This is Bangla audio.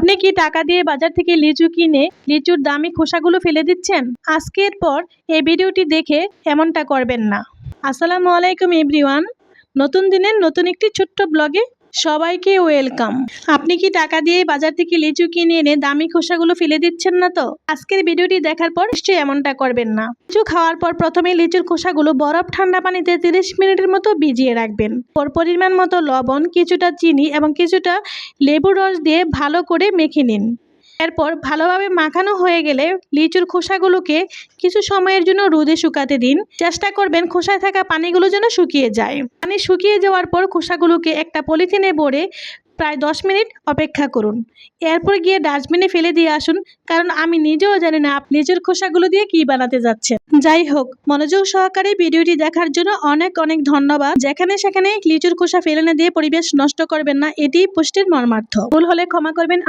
আপনি কি টাকা দিয়ে বাজার থেকে লিচু কিনে লিচুর দামি খোসাগুলো ফেলে দিচ্ছেন? আজকের পর এই ভিডিওটি দেখে এমনটা করবেন না। আসসালামু আলাইকুম এভরিওয়ান। নতুন দিনের নতুন একটি ছোট্ট ব্লগে সবাইকে ওয়েলকাম। আপনি কি টাকা দিয়ে বাজার থেকে লিচু কিনে এনে দামি খোসাগুলো ফেলে দিচ্ছেন না তো? আজকের ভিডিওটি দেখার পর নিশ্চয়ই এমনটা করবেন না। লিচু খাওয়ার পর প্রথমে লিচুর খোসাগুলো বরফ ঠান্ডা পানিতে 30 মিনিটের মতো ভিজিয়ে রাখবেন। পরিমাণ মতো লবণ, কিছুটা চিনি এবং কিছুটা লেবুর রস দিয়ে ভালো করে মেখে নিন। এরপর ভালোভাবে মাখানো হয়ে গেলে লিচুর খোসাগুলোকে কিছু সময়ের জন্য রোদে শুকাতে দিন। চেষ্টা করবেন খোসায় থাকা পানিগুলো যেন শুকিয়ে যায়। পানি শুকিয়ে যাওয়ার পর খোসাগুলোকে একটা পলিথিনে ভরে প্রায় 10 মিনিট অপেক্ষা করুন। এরপর গিয়ে ডাস্টবিনে ফেলে দিয়ে আসুন, কারণ আমি নিজেও জানি না আপনি লিচুর খোসাগুলো দিয়ে কি বানাতে যাচ্ছেন। যাই হোক, মনোযোগ সহকারে ভিডিওটি দেখার জন্য অনেক অনেক ধন্যবাদ। যেখানে সেখানে লিচুর খোসা ফেলে না দিয়ে পরিবেশ নষ্ট করবেন না, এটি পোস্টের মর্মার্থ। ভুল হলে ক্ষমা করবেন।